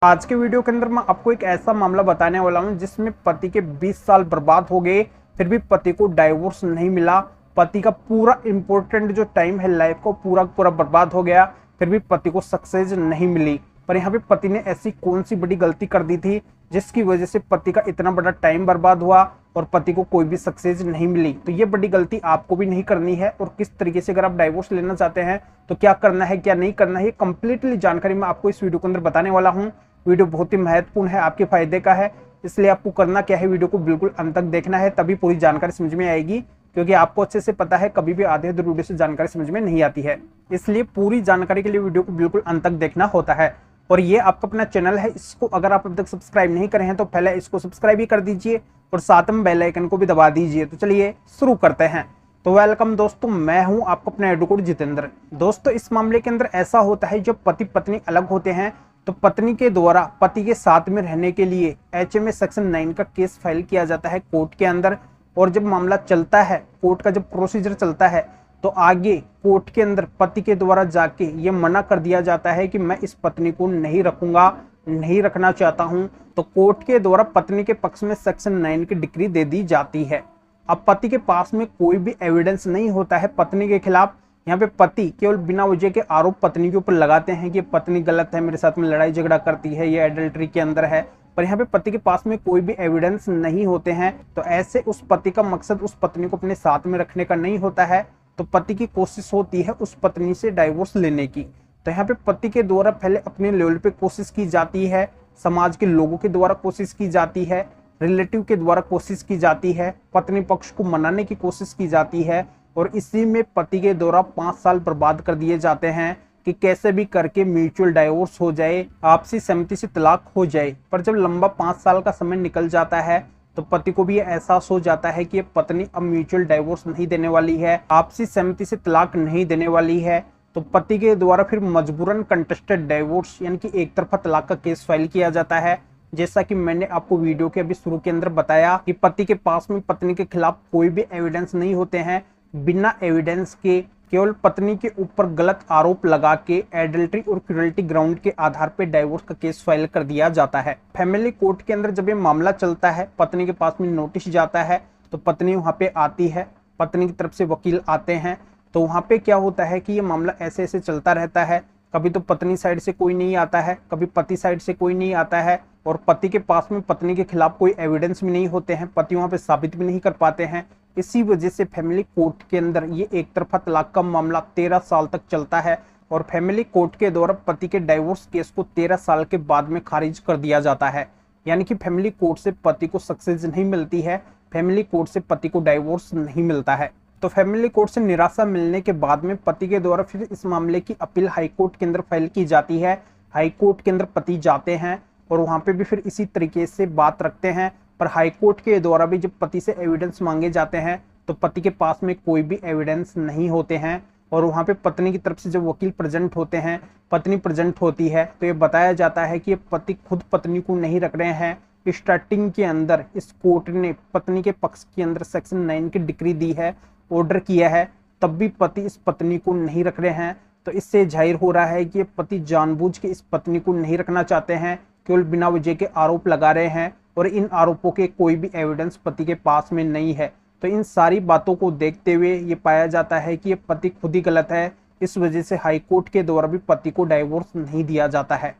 आज के वीडियो के अंदर मैं आपको एक ऐसा मामला बताने वाला हूं जिसमें पति के 20 साल बर्बाद हो गए, फिर भी पति को डाइवोर्स नहीं मिला। पति का पूरा इंपॉर्टेंट जो टाइम है लाइफ को पूरा पूरा बर्बाद हो गया, फिर भी पति को सक्सेस नहीं मिली। पर यहाँ पे पति ने ऐसी कौन सी बड़ी गलती कर दी थी जिसकी वजह से पति का इतना बड़ा टाइम बर्बाद हुआ और पति को कोई भी सक्सेस नहीं मिली। तो ये बड़ी गलती आपको भी नहीं करनी है। और किस तरीके से अगर आप डाइवोर्स लेना चाहते हैं तो क्या करना है क्या नहीं करना है, ये कंप्लीटली जानकारी मैं आपको इस वीडियो के अंदर बताने वाला हूँ। वीडियो बहुत ही महत्वपूर्ण है, आपके फायदे का है, इसलिए आपको करना क्या है, वीडियो को बिल्कुल अंत तक देखना है, तभी पूरी जानकारी समझ में आएगी। क्योंकि आपको अच्छे से पता है कभी भी आधे अधूरे वीडियो से जानकारी समझ में नहीं आती है, इसलिए पूरी जानकारी के लिए वीडियो को बिल्कुल अंत तक देखना होता है। और ये आपका अपना चैनल है, इसको अगर आप अब तक सब्सक्राइब नहीं करे हैं तो पहले इसको सब्सक्राइब भी कर दीजिए और साथ में बेल आइकन को भी दबा दीजिए। तो चलिए शुरू करते हैं। तो वेलकम दोस्तों, मैं हूं आपका अपना एडवोकेट जितेंद्र। दोस्तों, इस मामले के अंदर ऐसा होता है जब पति पत्नी अलग होते हैं तो पत्नी के द्वारा पति के साथ में रहने के लिए HMA सेक्शन 9 का केस फाइल किया जाता है कोर्ट के अंदर। और जब मामला चलता है, कोर्ट का जब प्रोसीजर चलता है, तो आगे कोर्ट के अंदर पति के द्वारा जाके ये मना कर दिया जाता है कि मैं इस पत्नी को नहीं रखूंगा, नहीं रखना चाहता हूं। तो कोर्ट के द्वारा पत्नी के पक्ष में सेक्शन 9 की डिक्री दे दी जाती है। अब पति के पास में कोई भी एविडेंस नहीं होता है पत्नी के खिलाफ। यहाँ पे पति केवल बिना वजह के आरोप पत्नी के ऊपर लगाते हैं कि पत्नी गलत है, मेरे साथ में लड़ाई झगड़ा करती है, ये एडल्ट्री के अंदर है। पर यहाँ पे पति के पास में कोई भी एविडेंस नहीं होते हैं। तो ऐसे उस पति का मकसद उस पत्नी को अपने साथ में रखने का नहीं होता है। तो पति की कोशिश होती है उस पत्नी से डाइवोर्स लेने की। तो यहाँ पे पति के द्वारा पहले अपने लेवल पे कोशिश की जाती है, समाज के लोगों के द्वारा कोशिश की जाती है, रिलेटिव के द्वारा कोशिश की जाती है, पत्नी पक्ष को मनाने की कोशिश की जाती है। और इसी में पति के द्वारा 5 साल बर्बाद कर दिए जाते हैं कि कैसे भी करके म्यूचुअल डाइवोर्स हो जाए, आपसी सहमति से तलाक हो जाए। पर जब लंबा 5 साल का समय निकल जाता है तो पति को भी ये एहसास हो जाता है कि ये पत्नी अब म्यूचुअल डाइवोर्स नहीं देने वाली है, आपसी सहमति से तलाक नहीं देने वाली है। तो पति के द्वारा फिर मजबूरन कंटेस्टेड डाइवोर्स यानी कि एक तरफा तलाक का केस फाइल किया जाता है। जैसा कि मैंने आपको वीडियो के अभी शुरू के अंदर बताया कि पति के पास में पत्नी के खिलाफ कोई भी एविडेंस नहीं होते हैं। बिना एविडेंस के केवल पत्नी के ऊपर गलत आरोप लगा के एडल्ट्री और क्रूरल्टी ग्राउंड के आधार पर डाइवोर्स का केस फाइल कर दिया जाता है। फैमिली कोर्ट के अंदर जब ये मामला चलता है, पत्नी के पास में नोटिस जाता है तो पत्नी वहां पे आती है, पत्नी की तरफ से वकील आते हैं। तो वहां पे क्या होता है कि ये मामला ऐसे ऐसे चलता रहता है। कभी तो पत्नी साइड से कोई नहीं आता है, कभी पति साइड से कोई नहीं आता है। और पति के पास में पत्नी के खिलाफ कोई एविडेंस भी नहीं होते हैं, पति वहां पे साबित भी नहीं कर पाते हैं। इसी वजह से फैमिली कोर्ट के अंदर ये एक तरफा तलाक का मामला 13 साल तक चलता है। और फैमिली कोर्ट के द्वारा पति के डाइवोर्स केस को 13 साल के बाद में खारिज कर दिया जाता है। यानी कि फैमिली कोर्ट से पति को सक्सेस नहीं मिलती है, फैमिली कोर्ट से पति को डाइवोर्स नहीं मिलता है। तो फैमिली कोर्ट से निराशा मिलने के बाद में पति के द्वारा फिर इस मामले की अपील हाई कोर्ट के अंदर फाइल की जाती है। हाई कोर्ट के अंदर पति जाते हैं और वहां पे भी फिर इसी तरीके से बात रखते हैं। पर हाई कोर्ट के द्वारा भी जब पति से एविडेंस मांगे जाते हैं तो पति के पास में कोई भी एविडेंस नहीं होते हैं। और वहां पे पत्नी की तरफ से जब वकील प्रेजेंट होते हैं, पत्नी प्रेजेंट होती है, तो ये बताया जाता है कि ये पति खुद पत्नी को नहीं रख रहे हैं। स्टार्टिंग के अंदर इस कोर्ट ने पत्नी के पक्ष के अंदर सेक्शन 9 की डिक्री दी है, ऑर्डर किया है, तब भी पति इस पत्नी को नहीं रख रहे हैं। तो इससे जाहिर हो रहा है कि ये पति जानबूझ के इस पत्नी को नहीं रखना चाहते हैं, केवल बिना वजह के आरोप लगा रहे हैं और इन आरोपों के कोई भी एविडेंस पति के पास में नहीं है। तो इन सारी बातों को देखते हुए ये पाया जाता है कि ये पति खुद ही गलत है। इस वजह से हाई कोर्ट के द्वारा भी पति को डाइवोर्स नहीं दिया जाता है।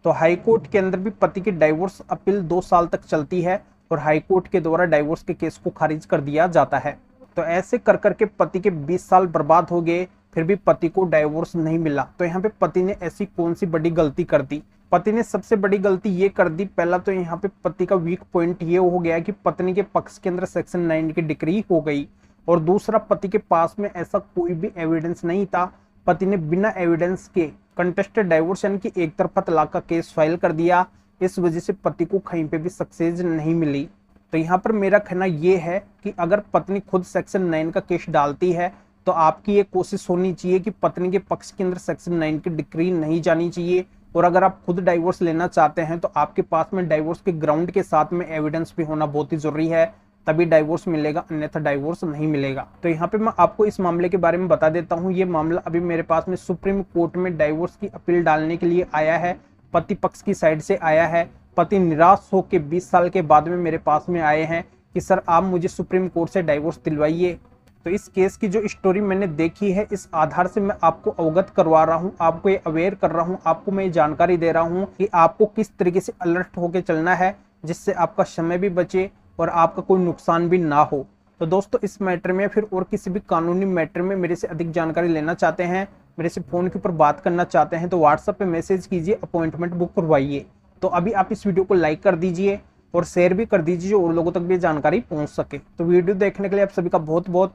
तो हाई कोर्ट के अंदर भी पति की डाइवोर्स अपील 2 साल तक चलती है और हाई कोर्ट के द्वारा डाइवोर्स के केस को खारिज कर दिया जाता है। तो ऐसे कर करके पति के 20 साल बर्बाद हो गए, फिर भी पति को डाइवोर्स नहीं मिला। तो यहाँ पे पति ने ऐसी कौन सी बड़ी गलती कर दी? पति ने सबसे बड़ी गलती ये कर दी, पहला तो यहाँ पे पति का वीक पॉइंट ये हो गया कि पत्नी के पक्ष के अंदर सेक्शन 9 की डिक्री हो गई। और दूसरा, पति के पास में ऐसा कोई भी एविडेंस नहीं था। पति ने बिना एविडेंस के कंटेस्टेड डाइवोर्स यानी कि एक तरफा तलाक का केस फाइल कर दिया। इस वजह से पति को कहीं पे भी सक्सेस नहीं मिली। तो यहाँ पर मेरा कहना ये है कि अगर पत्नी खुद सेक्शन 9 का केस डालती है तो आपकी ये कोशिश होनी चाहिए कि पत्नी के पक्ष के अंदर सेक्शन 9 की डिक्री नहीं जानी चाहिए। और अगर आप खुद डाइवोर्स लेना चाहते हैं तो आपके पास में डाइवोर्स के ग्राउंड के साथ में एविडेंस भी होना बहुत ही जरूरी है, तभी डाइवोर्स मिलेगा, अन्यथा डाइवोर्स नहीं मिलेगा। तो यहाँ पे मैं आपको इस मामले के बारे में बता देता हूँ। ये मामला अभी मेरे पास में सुप्रीम कोर्ट में डाइवोर्स की अपील डालने के लिए आया है। पति पक्ष की साइड से आया है। पति निराश होकर 20 साल के बाद में मेरे पास में आए हैं कि सर आप मुझे सुप्रीम कोर्ट से डाइवोर्स दिलवाइए। तो इस केस की जो स्टोरी मैंने देखी है, इस आधार से मैं आपको अवगत करवा रहा हूँ, आपको ये अवेयर कर रहा हूँ, आपको मैं ये जानकारी दे रहा हूँ कि आपको किस तरीके से अलर्ट होकर चलना है, जिससे आपका समय भी बचे और आपका कोई नुकसान भी ना हो। तो दोस्तों इस मैटर में फिर और किसी भी कानूनी मैटर में मेरे से अधिक जानकारी लेना चाहते हैं, मेरे से फ़ोन के ऊपर बात करना चाहते हैं, तो व्हाट्सएप पे मैसेज कीजिए, अपॉइंटमेंट बुक करवाइए। तो अभी आप इस वीडियो को लाइक कर दीजिए और शेयर भी कर दीजिए और लोगों तक भी जानकारी पहुंच सके। तो वीडियो देखने के लिए आप सभी का बहुत बहुत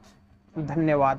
धन्यवाद।